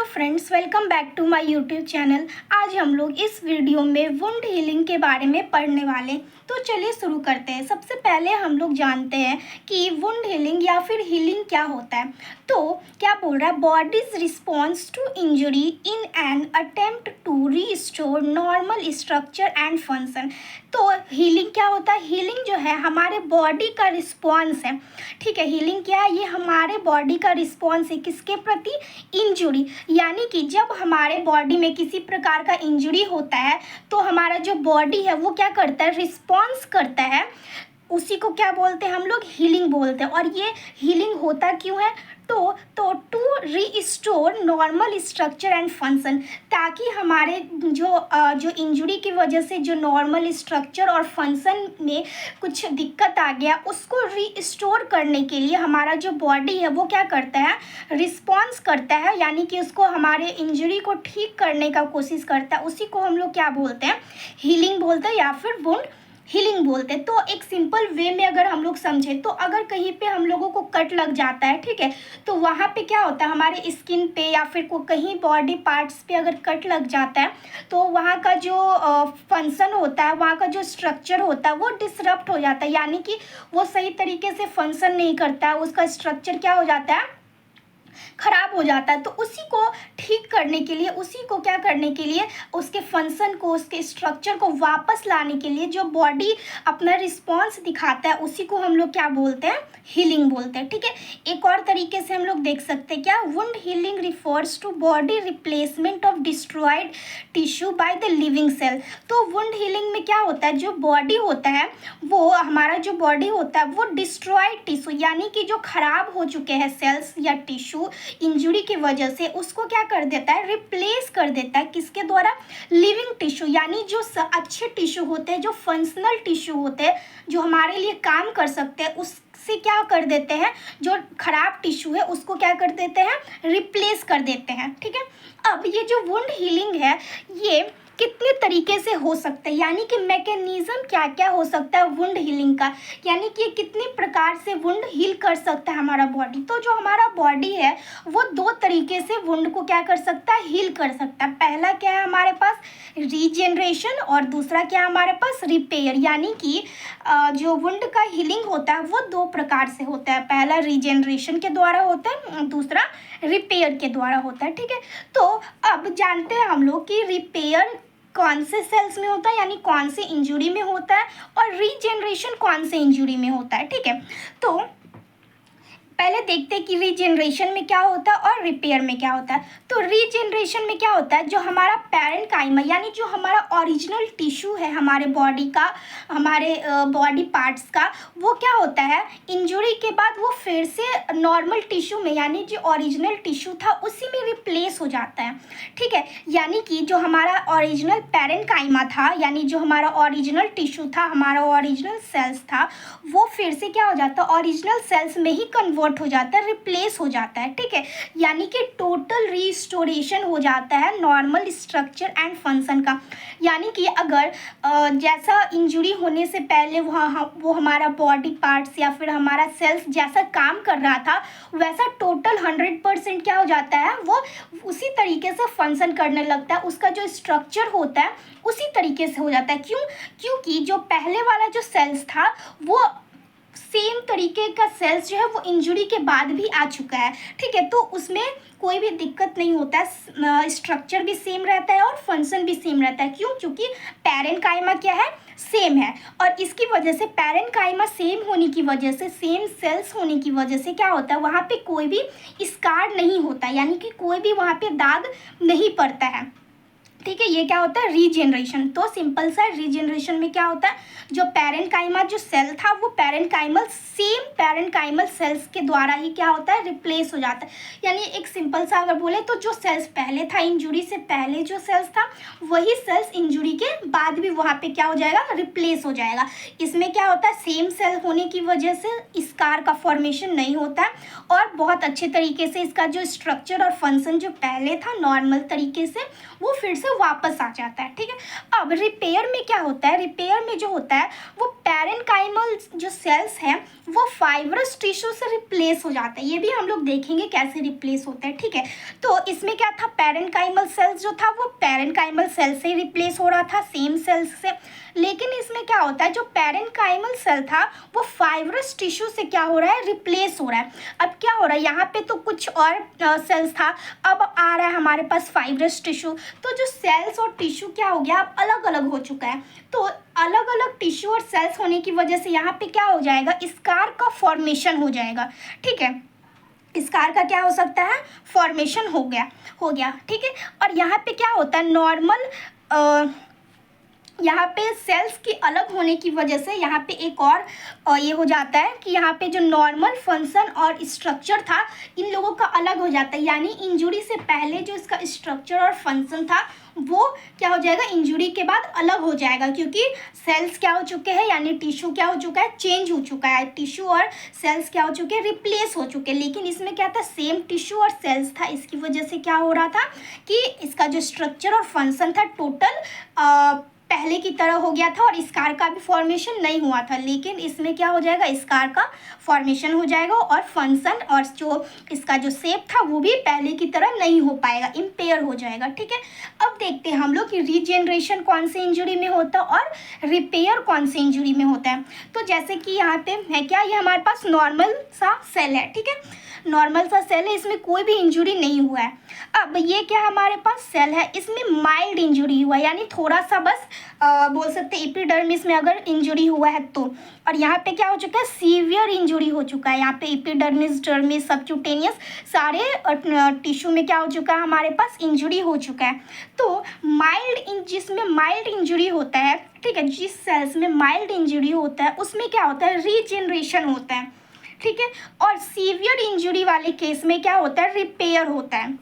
Friends, welcome back to my YouTube channel. आज हम लोग इस वीडियो में वुंड हीलिंग के बारे में पढ़ने वाले। तो चलिए शुरू करते हैं। सबसे पहले हम लोग जानते हैं कि वुंड हीलिंग या फिर हीलिंग क्या होता है। तो क्या बोल रहा है, body's response to injury in an attempt to restore normal structure and function. तो हीलिंग क्या होता है? हीलिंग जो है हमारे बॉडी का रिस्पॉन्स है। ठीक है, हीलिंग क्या है? ये हमारे बॉडी का रिस्पॉन्स है किसके प्रति? इंजुरी। यानी कि जब हमारे बॉडी में किसी प्रकार का इंजुरी होता है तो हमारा जो बॉडी है वो क्या करता है? रिस्पॉन्स करता है। उसी को क्या बोलते हैं हम लोग? हीलिंग बोलते हैं। और ये हीलिंग होता क्यों है? तो to restore normal structure and function, ताकि हमारे जो इंजुरी की वजह से जो नॉर्मल स्ट्रक्चर और फंक्शन में कुछ दिक्कत आ गया उसको रीस्टोर करने के लिए हमारा जो बॉडी है वो क्या करता है? रिस्पॉन्स करता है। यानी कि उसको हमारे इंजुरी को ठीक करने का कोशिश करता है। उसी को हम लोग क्या बोलते हैं? हीलिंग बोलते हैं या फिर वुंड हीलिंग बोलते हैं। तो एक सिंपल वे में अगर हम लोग समझें तो अगर कहीं पे हम लोगों को कट लग जाता है, ठीक है, तो वहाँ पे क्या होता है, हमारे स्किन पे या फिर कहीं बॉडी पार्ट्स पे अगर कट लग जाता है तो वहाँ का जो फंक्शन होता है, वहाँ का जो स्ट्रक्चर होता है वो डिसरप्ट हो जाता है। यानी कि वो सही तरीके से फंक्शन नहीं करता है, उसका स्ट्रक्चर क्या हो जाता है? खराब हो जाता है। तो उसी को ठीक करने के लिए, उसी को क्या करने के लिए, उसके फंक्शन को, उसके स्ट्रक्चर को वापस लाने के लिए जो बॉडी अपना रिस्पॉन्स दिखाता है उसी को हम लोग क्या बोलते हैं? हीलिंग बोलते हैं। ठीक है, एक और तरीके से हम लोग देख सकते हैं क्या? Wound healing refers to body replacement of destroyed tissue by the living cell. तो वुंड हीलिंग में क्या होता है, जो बॉडी होता है वो, हमारा जो बॉडी होता है वो डिस्ट्रॉयड टिश्यू यानी कि जो खराब हो चुके हैं सेल्स या टिश्यू इंजुरी की वजह से, उसको क्या कर देता है? रिप्लेस कर देता है। किसके द्वारा? Living tissue. यानी जो अच्छे टिश्यू होते हैं, जो फंक्शनल टिश्यू होते हैं, जो हमारे लिए काम कर सकते हैं, उससे क्या कर देते हैं? जो खराब टिश्यू है उसको क्या कर देते हैं? रिप्लेस कर देते हैं। ठीक है, अब ये जो वुंड हीलिंग है ये कितने तरीके से हो सकता है, यानी कि मैकेनिज्म क्या क्या हो सकता है वुंड हीलिंग का, यानी कि कितने प्रकार से वुंड हील कर सकता है हमारा बॉडी। तो जो हमारा बॉडी है वो दो तरीके से वुंड को क्या कर सकता है? हील कर सकता है। पहला क्या है हमारे पास? रीजनरेशन, और दूसरा क्या है हमारे पास? रिपेयर। यानी कि जो वुंड का हीलिंग होता है वो दो प्रकार से होता है। पहला रीजनरेशन के द्वारा होता है, दूसरा रिपेयर के द्वारा होता है। ठीक है, तो अब जानते हैं हम लोग कि रिपेयर कौन से सेल्स में होता है, यानी कौन से इंजुरी में होता है, और रीजनरेशन कौन से इंजुरी में होता है। ठीक है, तो पहले देखते हैं कि रीजनरेशन में क्या होता है और रिपेयर में क्या होता है। तो रीजनरेशन में क्या होता है, जो हमारा पैरेन्काइमा यानी जो हमारा ओरिजिनल टिश्यू है हमारे बॉडी का, हमारे बॉडी पार्ट्स का, वो क्या होता है? इंजुरी के बाद वो फिर से नॉर्मल टिश्यू में, यानी जो ओरिजिनल टिश्यू था उसी में रिप्लेस हो जाता है। ठीक है, यानी कि जो हमारा ओरिजिनल पैरेन्काइमा था, यानी जो हमारा ओरिजिनल टिश्यू था, हमारा ओरिजिनल सेल्स था, वो फिर से क्या हो जाता है? ओरिजिनल सेल्स में ही कन्वर्ट हो जाता है, रिप्लेस हो जाता है। ठीक है, यानी कि टोटल रिस्टोरेशन हो जाता है नॉर्मल स्ट्रक्चर एंड फंक्शन का। यानी कि अगर जैसा इंजुरी होने से पहले वो हमारा बॉडी पार्ट्स या फिर हमारा सेल्स जैसा काम कर रहा था वैसा टोटल 100% क्या हो जाता है? वो उसी तरीके से फंक्शन करने लगता है। उसका जो स्ट्रक्चर होता है उसी तरीके से हो जाता है। क्योंकि जो पहले वाला जो सेल्स था वो सेम तरीके का सेल्स जो है वो इंजुरी के बाद भी आ चुका है। ठीक है, तो उसमें कोई भी दिक्कत नहीं होता है, स्ट्रक्चर भी सेम रहता है और फंक्शन भी सेम रहता है। क्यों? क्योंकि पैरेन्काइमा क्या है? सेम है। और इसकी वजह से, पैरेन्काइमा सेम होने की वजह से, सेम सेल्स होने की वजह से क्या होता है? वहाँ पे कोई भी स्कार नहीं होता, यानी कि कोई भी वहाँ पे दाग नहीं पड़ता है। ठीक है, ये क्या होता है? रीजनरेशन। तो सिंपल सा रीजनरेशन में क्या होता है, जो पैरेन्काइमा जो सेल था वो सेम पैरेन्काइमल सेल्स के द्वारा ही क्या होता है? रिप्लेस हो जाता है। यानी एक सिंपल सा अगर बोले तो जो सेल्स पहले था, इंजुरी से पहले जो सेल्स था, वही सेल्स इंजुरी के बाद भी वहाँ पे क्या हो जाएगा? रिप्लेस हो जाएगा। इसमें क्या होता है? सेम सेल होने की वजह से स्कार का फॉर्मेशन नहीं होता है और बहुत अच्छे तरीके से इसका जो स्ट्रक्चर और फंक्शन जो पहले था नॉर्मल तरीके से वो फिर से वो वापस आ जाता है। ठीक है, अब रिपेयर में क्या होता है, रिपेयर में जो होता है वो पैरेन्काइमल जो सेल्स हैं वो फाइब्रस टिश्यू से रिप्लेस हो जाता है। ये भी हम लोग देखेंगे कैसे रिप्लेस होता है। ठीक है, तो इसमें क्या था, पैरेन्काइमल सेल्स जो था वो पैरेन्काइमल सेल से रिप्लेस हो रहा था, सेम सेल्स से। लेकिन इसमें क्या होता है, जो पैरेन्काइमल सेल था वो फाइब्रस टिश्यू से क्या हो रहा है, रिप्लेस हो रहा है। अब क्या हो रहा है, यहाँ पे तो कुछ और सेल्स था, अब आ रहा है हमारे पास फाइब्रस टिश्यू। तो जो सेल्स और टिश्यू क्या हो गया, अब अलग अलग हो चुका है। तो अलग अलग टिश्यू और सेल्स होने की वजह से यहाँ पे क्या हो जाएगा, स्कार का फॉर्मेशन हो जाएगा। ठीक है, स्कार का क्या हो सकता है, फॉर्मेशन हो गया। ठीक है, और यहाँ पे क्या होता है, नॉर्मल यहाँ पे सेल्स की अलग होने की वजह से यहाँ पे एक और ये हो जाता है कि यहाँ पे जो नॉर्मल फंक्शन और स्ट्रक्चर था इन लोगों का अलग हो जाता है। यानी इंजुरी से पहले जो इसका स्ट्रक्चर और फंक्शन था वो क्या हो जाएगा, इंजुरी के बाद अलग हो जाएगा, क्योंकि सेल्स क्या हो चुके हैं, यानी टिश्यू क्या हो चुका है, चेंज हो चुका है। टिश्यू और सेल्स क्या हो चुके हैं, रिप्लेस हो चुके हैं। लेकिन इसमें क्या था, सेम टिश्यू और सेल्स था, इसकी वजह से क्या हो रहा था कि इसका जो स्ट्रक्चर और फंक्शन था टोटल पहले की तरह हो गया था और स्कार का भी फॉर्मेशन नहीं हुआ था। लेकिन इसमें क्या हो जाएगा, स्कार का फॉर्मेशन हो जाएगा और फंक्शन और जो इसका जो शेप था वो भी पहले की तरह नहीं हो पाएगा, इम्पेयर हो जाएगा। ठीक है, अब देखते हैं हम लोग कि रीजनरेशन कौन से इंजुरी में होता है और रिपेयर कौन से इंजुरी में होता है। तो जैसे कि यहाँ पे है क्या, ये हमारे पास नॉर्मल सा सेल है। ठीक है, नॉर्मल सा सेल है, इसमें कोई भी इंजुरी नहीं हुआ है। अब ये क्या हमारे पास सेल है, इसमें माइल्ड इंजुरी हुआ है, यानी थोड़ा सा बस बोल सकते हैं एपिडर्मिस में अगर इंजुरी हुआ है तो। और यहाँ पे क्या हो चुका है, सीवियर इंजुरी हो चुका है। यहाँ पे एपिडर्मिस, डर्मिस, सबक्यूटेनियस सारे टिश्यू में क्या हो चुका है, हमारे पास इंजुरी हो चुका है। तो जिसमें माइल्ड इंजुरी होता है, ठीक है, जिस सेल्स में माइल्ड इंजुरी होता है उसमें क्या होता है, रीजनरेशन होता है। ठीक है, और सीवियर इंजुरी वाले केस में क्या होता है, रिपेयर होता है।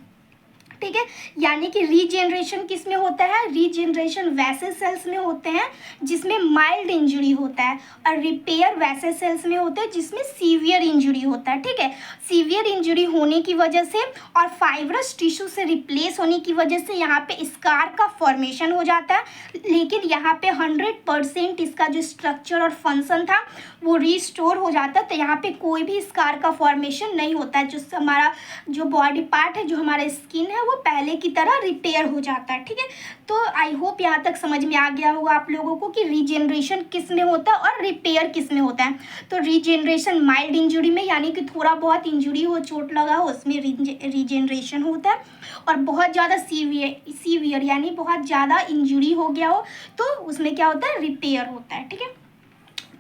ठीक है, यानी कि रीजनरेशन किस में होता है, रीजनरेशन वैसे सेल्स में होते हैं जिसमें माइल्ड इंजुरी होता है, और रिपेयर वैसे सेल्स में होते हैं जिसमें सीवियर इंजुरी होता है। ठीक है, सीवियर इंजुरी होने की वजह से और फाइब्रस टिश्यू से रिप्लेस होने की वजह से यहाँ पे स्कार का फॉर्मेशन हो जाता है। लेकिन यहाँ पे 100% इसका जो स्ट्रक्चर और फंक्शन था वो रिस्टोर हो जाता है। तो यहाँ पे कोई भी स्कार का फॉर्मेशन नहीं होता है। जो हमारा जो बॉडी पार्ट है, जो हमारा स्किन है, वो पहले की तरह रिपेयर हो जाता है। ठीक है, तो आई होप यहाँ तक समझ में आ गया होगा आप लोगों को कि रीजनरेशन किस में होता है और रिपेयर किस में होता है। तो रीजनरेशन माइल्ड इंजुरी में, यानी कि थोड़ा बहुत इंजुरी हो, चोट लगा हो, उसमें रीजनरेशन होता है। और बहुत ज़्यादा सीवियर यानी बहुत ज़्यादा इंजुरी हो गया हो तो उसमें क्या होता है, रिपेयर होता है। ठीक है,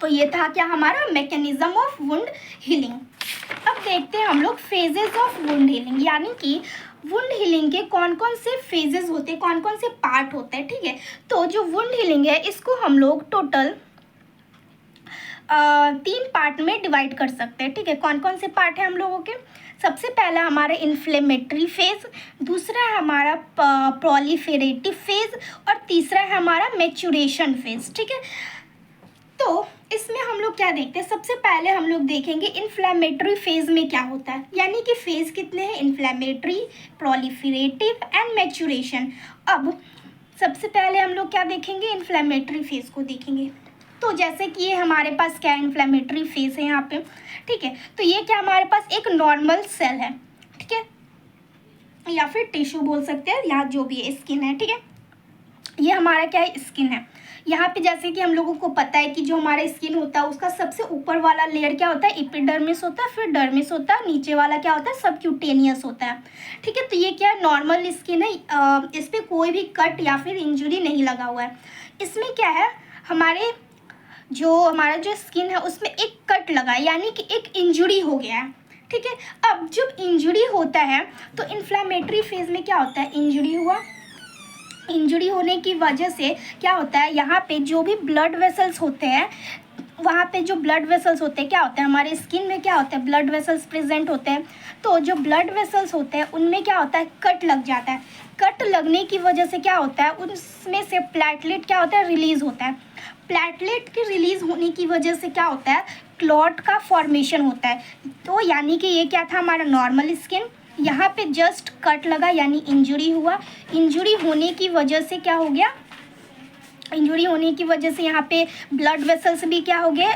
तो ये था क्या हमारा मैकेनिज्म ऑफ वुंड हीलिंग। अब देखते हैं हम लोग फेजेस ऑफ वुंड हीलिंग, यानी कि वुंड हीलिंग के कौन कौन से फेजेस होते हैं, कौन कौन से पार्ट होते हैं। ठीक है, तो जो वुंड हीलिंग है इसको हम लोग टोटल 3 पार्ट में डिवाइड कर सकते हैं। ठीक है, कौन कौन से पार्ट है हम लोगों के, सबसे पहला हमारा इन्फ्लेमेटरी फेज, दूसरा है हमारा प्रोलिफेरेटिव फेज और तीसरा है हमारा मैच्योरेशन फेज। ठीक है, तो इसमें हम लोग क्या देखते हैं, सबसे पहले हम लोग देखेंगे इन्फ्लेमेटरी फेज में क्या होता है, यानी कि फेज कितने हैं, इन्फ्लेमेटरी, प्रोलिफरेटिव एंड मैच्योरेशन। अब सबसे पहले हम लोग क्या देखेंगे, इन्फ्लेमेटरी फेज को देखेंगे। तो जैसे कि ये हमारे पास क्या इन्फ्लेमेटरी फेज है यहाँ पे। ठीक है, तो ये क्या हमारे पास एक नॉर्मल सेल है। ठीक है, या फिर टिश्यू बोल सकते हैं, या जो भी है स्किन है। ठीक है, ये हमारा क्या है, स्किन है। यहाँ पे जैसे कि हम लोगों को पता है कि जो हमारा स्किन होता है उसका सबसे ऊपर वाला लेयर क्या होता है, एपिडर्मिस होता है, फिर डर्मिस होता है, नीचे वाला क्या होता है, सबक्यूटेनियस होता है। ठीक है, तो ये क्या है, नॉर्मल स्किन है, इस पर कोई भी कट या फिर इंजुरी नहीं लगा हुआ है। इसमें क्या है, हमारा जो स्किन है उसमें एक कट लगा है, यानी कि एक इंजुरी हो गया है। ठीक है, अब जब इंजुरी होता है तो इन्फ्लेमेटरी फेज में क्या होता है, इंजुरी हुआ, इंजुरी होने की वजह से क्या होता है, यहाँ पे जो भी ब्लड वेसल्स होते हैं, वहाँ पे जो ब्लड वेसल्स होते हैं क्या होता है, हमारे स्किन में क्या होता है, ब्लड वेसल्स प्रेजेंट होते हैं। तो जो ब्लड वेसल्स होते हैं उनमें क्या होता है, कट लग जाता है। कट लगने की वजह से क्या होता है, उसमें से प्लेटलेट क्या होता है, रिलीज होता है। प्लेटलेट के रिलीज होने की वजह से क्या होता है, क्लॉट का फॉर्मेशन होता है। तो यानी कि ये क्या था, हमारा नॉर्मल स्किन। यहाँ पे जस्ट कट लगा यानी इंजरी हुआ। इंजरी होने की वजह से क्या हो गया, इंजरी होने की वजह से यहाँ पे ब्लड वेसल्स भी क्या हो गए,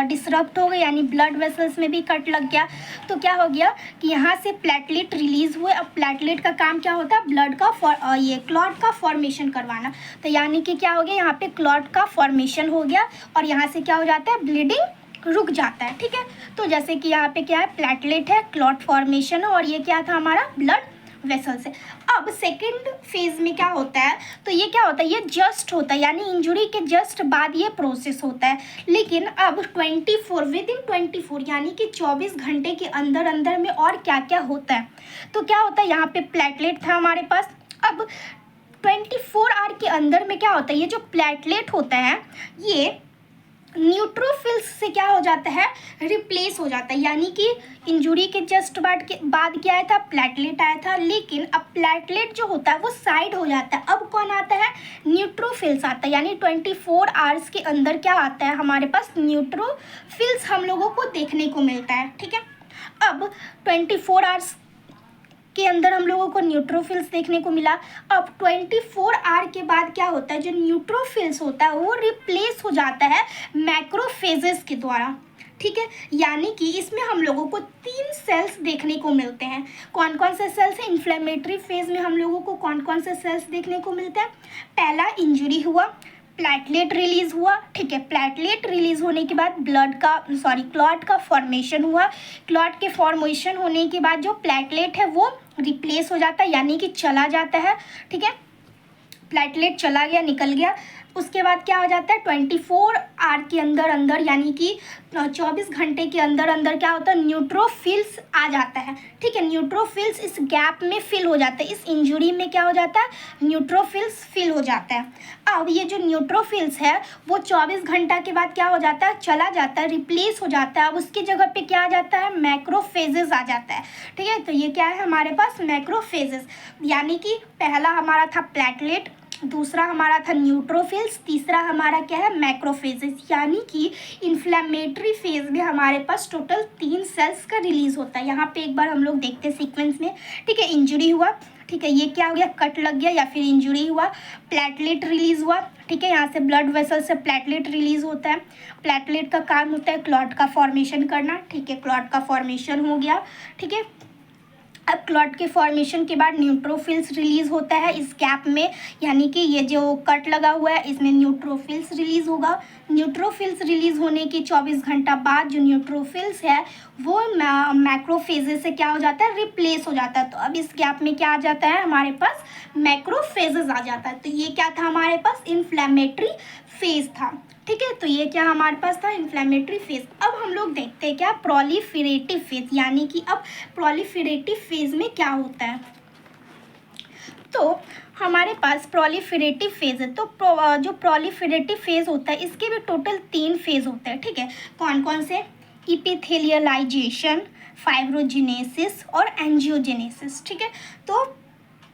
डिसरप्ट हो गए, यानी ब्लड वेसल्स में भी कट लग गया। तो क्या हो गया कि यहाँ से प्लेटलेट रिलीज हुए। अब प्लेटलेट का काम क्या होता है, ब्लड का ये क्लॉट का फॉर्मेशन करवाना। तो यानी कि क्या हो गया, यहाँ पे क्लॉट का फॉर्मेशन हो गया और यहाँ से क्या हो जाता है, ब्लीडिंग रुक जाता है। ठीक है, तो जैसे कि यहाँ पे क्या है, प्लेटलेट है, क्लॉट फॉर्मेशन है और ये क्या था हमारा ब्लड वेसल से। अब सेकेंड फेज में क्या होता है, तो ये क्या होता है, ये जस्ट होता है, यानी इंजरी के जस्ट बाद ये प्रोसेस होता है। लेकिन अब 24 विदिन 24 यानी कि 24 घंटे के अंदर अंदर में और क्या क्या होता है। तो क्या होता है, यहाँ पे प्लेटलेट था हमारे पास। अब 24 आवर के अंदर में क्या होता है, ये जो प्लेटलेट होता है ये न्यूट्रोफिल्स से क्या हो जाता है, रिप्लेस हो जाता है। यानी कि इंजरी के जस्ट बाद क्या आया था, प्लेटलेट आया था, लेकिन अब प्लेटलेट जो होता है वो साइड हो जाता है। अब कौन आता है, न्यूट्रोफिल्स आता है। यानी 24 आवर्स के अंदर क्या आता है हमारे पास, न्यूट्रोफिल्स हम लोगों को देखने को मिलता है। ठीक है, अब 24 आवर्स के अंदर हम लोगों को न्यूट्रोफिल्स देखने को मिला। अब 24 आवर के बाद क्या होता है, जो न्यूट्रोफिल्स होता है वो रिप्लेस हो जाता है मैक्रोफेजेस के द्वारा। ठीक है, यानी कि इसमें हम लोगों को 3 सेल्स देखने को मिलते हैं। कौन कौन से सेल्स हैं, इन्फ्लेमेटरी फेज में हम लोगों को कौन कौन से सेल्स देखने को मिलते हैं। पहला, इंजरी हुआ, प्लेटलेट रिलीज हुआ। ठीक है, प्लेटलेट रिलीज होने के बाद क्लॉट का फॉर्मेशन हुआ। क्लॉट के फॉर्मेशन होने के बाद जो प्लेटलेट है वो रिप्लेस हो जाता है, यानी कि चला जाता है। ठीक है, प्लेटलेट चला गया, निकल गया। उसके बाद क्या हो जाता है, 24 आवर के अंदर अंदर यानी कि 24 घंटे के अंदर अंदर क्या होता है, न्यूट्रोफिल्स आ जाता है। ठीक है, न्यूट्रोफिल्स इस गैप में फिल हो जाता है, इस इंजरी में क्या हो जाता है, न्यूट्रोफिल्स फिल हो जाता है। अब ये जो न्यूट्रोफिल्स है वो 24 घंटा के बाद क्या हो जाता है, चला जाता है, रिप्लेस हो जाता है। अब उसकी जगह पे क्या आ जाता है, मैक्रोफेजेस आ जाता है। ठीक है, तो ये क्या है हमारे पास, मैक्रोफेजेस। यानी कि पहला हमारा था प्लेटलेट, दूसरा हमारा था न्यूट्रोफिल्स, तीसरा हमारा क्या है, मैक्रोफेजेस। यानी कि इन्फ्लेमेटरी फेज में हमारे पास टोटल 3 सेल्स का रिलीज होता है। यहाँ पे एक बार हम लोग देखते हैं सीक्वेंस में। ठीक है, इंजरी हुआ, ठीक है, ये क्या हो गया, कट लग गया या फिर इंजरी हुआ, प्लेटलेट रिलीज हुआ। ठीक है, यहाँ से ब्लड वेसल से प्लेटलेट रिलीज होता है। प्लेटलेट का काम होता है क्लॉट का फॉर्मेशन करना। ठीक है, क्लॉट का फॉर्मेशन हो गया। ठीक है, अब क्लॉट के फॉर्मेशन के बाद न्यूट्रोफिल्स रिलीज होता है इस गैप में, यानी कि ये जो कट लगा हुआ है इसमें न्यूट्रोफिल्स रिलीज होगा। न्यूट्रोफिल्स रिलीज होने के 24 घंटा बाद जो न्यूट्रोफिल्स है वो मैक्रोफेजेस से क्या हो जाता है, रिप्लेस हो जाता है। तो अब इस गैप में क्या आ जाता है हमारे पास, मैक्रोफेजेस आ जाता है। तो ये क्या था हमारे पास, इन्फ्लेमेटरी फेज था। ठीक है, तो ये क्या हमारे पास था, इन्फ्लेमेटरी फेज। अब हम लोग देखते हैं क्या, प्रोलिफरेटिव फेज। यानी कि अब प्रोलिफरेटिव फेज में क्या होता है, तो हमारे पास प्रोलिफरेटिव फेज है। तो जो प्रोलिफरेटिव फेज होता है इसके भी टोटल 3 फेज होते हैं। ठीक है, कौन कौन से, इपिथेलियलाइजेशन, फाइब्रोजेनेसिस और एंजियोजेनेसिस। ठीक है, तो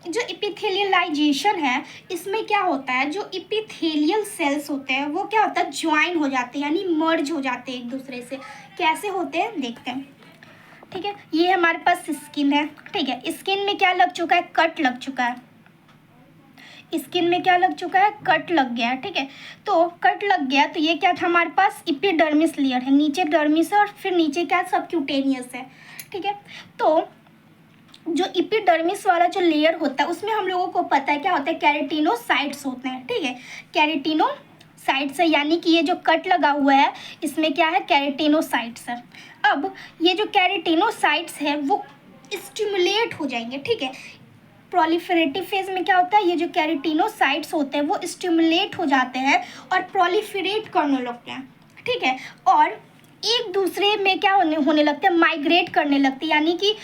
जो इपिथेलियलाइजेशन है इसमें क्या होता है, जो इपिथेलियल सेल्स होते हैं वो क्या होता है, ज्वाइन हो जाते हैं, यानी मर्ज हो जाते हैं एक दूसरे से। कैसे होते हैं देखते हैं। ठीक है, ये हमारे पास स्किन है। ठीक है, स्किन में क्या लग चुका है, कट लग चुका है। स्किन में क्या लग चुका है, कट लग गया है। ठीक है, तो कट लग गया तो ये क्या था हमारे पास, एपिडर्मिस लेयर है, नीचे डर्मिस है और फिर नीचे क्या सबक्यूटेनियस है। ठीक है, तो जो एपिडर्मिस वाला जो लेयर होता है उसमें हम लोगों को पता है क्या होता है, केराटिनोसाइट्स होते हैं। ठीक है, केराटिनोसाइट्स है, यानी कि ये जो कट लगा हुआ है इसमें क्या है, केराटिनोसाइट्स है। अब ये जो केराटिनोसाइट्स है वो स्टिमुलेट हो जाएंगे। ठीक है, प्रोलिफरेटिव फेज में क्या होता है, ये जो केराटिनोसाइट्स होते हैं वो स्टिमुलेट हो जाते हैं और प्रोलिफरेट करने लगते हैं। ठीक है, और एक दूसरे में क्या होने लगते हैं, माइग्रेट करने लगते हैं, यानी कि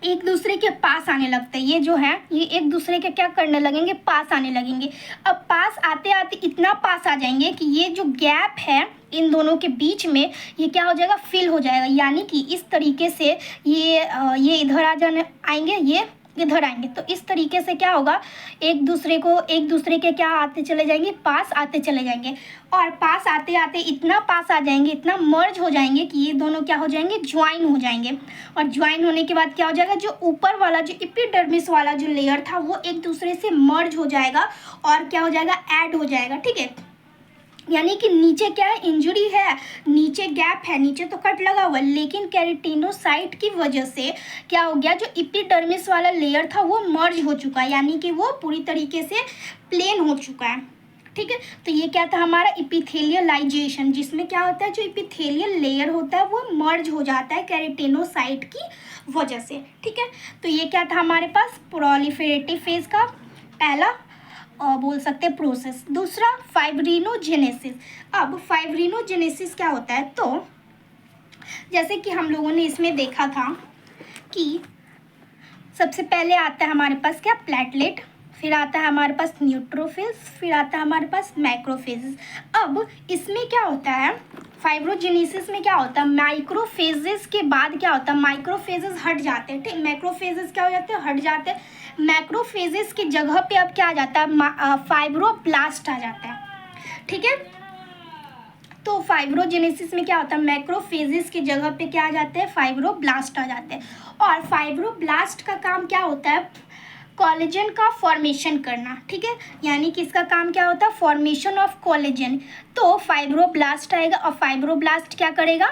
एक दूसरे के पास आने लगते हैं। ये जो है ये एक दूसरे के क्या करने लगेंगे, पास आने लगेंगे। अब पास आते आते इतना पास आ जाएंगे कि ये जो गैप है इन दोनों के बीच में ये क्या हो जाएगा, फिल हो जाएगा। यानी कि इस तरीके से ये इधर आ जाने आएंगे, ये इधर आएंगे। तो इस तरीके से क्या होगा, एक दूसरे के क्या आते चले जाएंगे, पास आते चले जाएंगे। और पास आते आते इतना पास आ जाएंगे, इतना मर्ज हो जाएंगे कि ये दोनों क्या हो जाएंगे, ज्वाइन हो जाएंगे। और ज्वाइन होने के बाद क्या हो जाएगा, जो ऊपर वाला जो एपिडर्मिस वाला जो लेयर था वो एक दूसरे से मर्ज हो जाएगा और क्या हो जाएगा, ऐड हो जाएगा। ठीक है, यानी कि नीचे क्या है, इंजुरी है, नीचे गैप है, नीचे तो कट लगा हुआ है, लेकिन केराटिनोसाइट की वजह से क्या हो गया, जो एपिडर्मिस वाला लेयर था वो मर्ज हो चुका है, यानी कि वो पूरी तरीके से प्लेन हो चुका है। ठीक है, तो ये क्या था हमारा एपिथेलियलाइजेशन, जिसमें क्या होता है, जो एपिथेलियल लेयर होता है वो मर्ज हो जाता है केराटिनोसाइट की वजह से। ठीक है, तो ये क्या था हमारे पास प्रोलिफेरेटिव फेज का पहला बोल सकते हैं प्रोसेस। दूसरा फाइब्रिनोजेनेसिस। अब फाइब्रिनोजेनेसिस क्या होता है, तो जैसे कि हम लोगों ने इसमें देखा था कि सबसे पहले आता है हमारे पास क्या, प्लेटलेट, फिर आता है हमारे पास न्यूट्रोफिल्स, फिर आता है हमारे पास मैक्रोफेजेस। अब इसमें क्या होता है, फाइब्रोजेनेसिस में क्या होता है, माइक्रोफेजेस के बाद क्या होता है, माइक्रोफेजेस हट जाते हैं। ठीक, मैक्रोफेजेस क्या हो जाते हैं, हट जाते हैं। मैक्रोफेजेस की जगह पे अब क्या आ जाता है, फाइब्रोब्लास्ट आ जाता है। ठीक है, तो फाइब्रोजेनेसिस में क्या होता है, मैक्रोफेजेस की जगह पे क्या आ जाते हैं, फाइब्रोब्लास्ट आ जाते हैं। और फाइब्रोब्लास्ट का काम क्या होता है, कोलेजन का फॉर्मेशन करना। ठीक है, यानी कि इसका काम क्या होता है, फॉर्मेशन ऑफ कोलेजन। तो फाइब्रोब्लास्ट आएगा और फाइब्रोब्लास्ट क्या करेगा,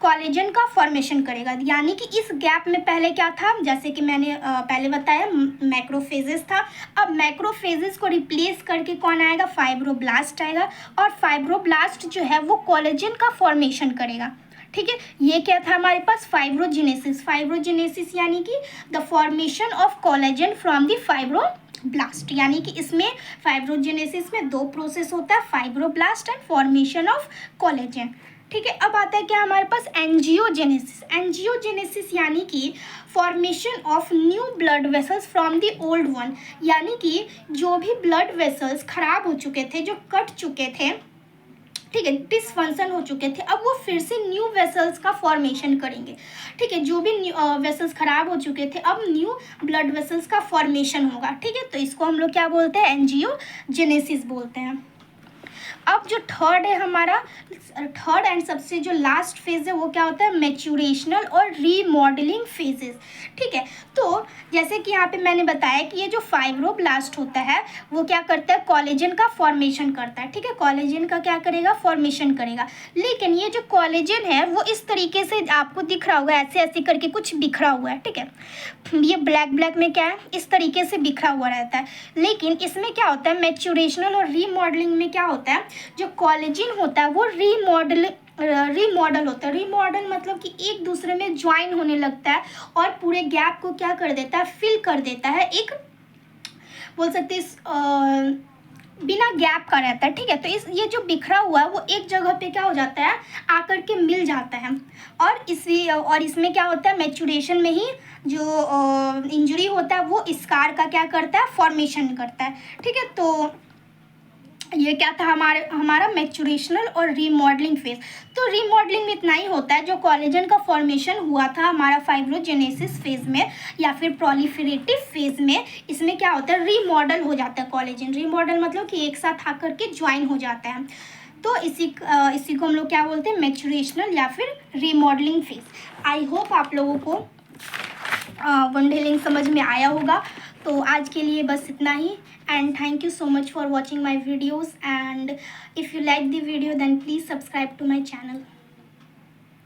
कोलेजन का फॉर्मेशन करेगा। यानी कि इस गैप में पहले क्या था, जैसे कि मैंने पहले बताया मैक्रोफेजेस था, अब मैक्रोफेजेस को रिप्लेस करके कौन आएगा, फाइब्रोब्लास्ट आएगा। और फाइब्रोब्लास्ट जो है वो कोलेजन का फॉर्मेशन करेगा। ठीक है, ये क्या था हमारे पास, फाइब्रोजेनेसिस। फाइब्रोजेनेसिस यानी कि the formation of collagen from the fibroblast. यानी कि इसमें फाइब्रोजेनेसिस में दो प्रोसेस होता है, fibroblast and formation of collagen. ठीक है, अब आता है क्या हमारे पास, एंजियोजेनेसिस। एंजियोजेनेसिस यानी कि formation of new blood vessels from the old one. यानी कि जो भी ब्लड वेसल्स खराब हो चुके थे, जो कट चुके थे, ठीक है, डिसफंक्शन हो चुके थे, अब वो फिर से न्यू वेसल्स का फॉर्मेशन करेंगे। ठीक है, जो भी वेसल्स खराब हो चुके थे, अब न्यू ब्लड वेसल्स का फॉर्मेशन होगा। ठीक है, तो इसको हम लोग क्या बोलते हैं, एंजियोजेनेसिस बोलते हैं। अब जो थर्ड है हमारा, थर्ड एंड सबसे जो लास्ट फेज है वो क्या होता है, मैच्योरेशनल और रीमॉडलिंग फेजेस। ठीक है, तो जैसे कि यहाँ पे मैंने बताया कि ये जो फाइब्रोब्लास्ट होता है वो क्या करता है, कोलेजन का फॉर्मेशन करता है। ठीक है, कोलेजन का क्या करेगा, फॉर्मेशन करेगा। लेकिन ये जो कोलेजन है वो इस तरीके से आपको दिख रहा होगा, ऐसे ऐसे करके कुछ बिखरा हुआ है। ठीक है, ये ब्लैक ब्लैक में क्या है, इस तरीके से बिखरा हुआ रहता है। लेकिन इसमें क्या होता है, मैच्योरेशनल और रीमॉडलिंग में क्या होता है, जो कोलेजन होता है वो रीमॉडल होता है। रीमॉडल मतलब कि एक दूसरे में ज्वाइन होने लगता है और पूरे गैप को क्या कर देता है, फिल कर देता है, एक बोल सकते हैं बिना गैप का रहता है। ठीक है, तो ये जो बिखरा हुआ है वो एक जगह पे क्या हो जाता है, आकर के मिल जाता है। और इसमें क्या होता है, मैच्योरेशन में ही जो इंजरी होता है वो स्कार का क्या करता है, फॉर्मेशन करता है। ठीक है, तो ये क्या था हमारा मैच्योरेशनल और रीमॉडलिंग फेज। तो रीमॉडलिंग में इतना ही होता है, जो कोलेजन का फॉर्मेशन हुआ था हमारा फाइब्रोजेनेसिस फेज में या फिर प्रोलिफेरेटिव फेज में, इसमें क्या होता है, रीमॉडल हो जाता है कोलेजन। रीमॉडल मतलब कि एक साथ आकर के ज्वाइन हो जाता है। तो इसी को हम लोग क्या बोलते हैं, मैच्योरेशनल या फिर रीमॉडलिंग फेज। आई होप आप लोगों को वुंड हीलिंग समझ में आया होगा। तो आज के लिए बस इतना ही, and thank you so much for watching my videos, and if you like the video then please subscribe to my channel.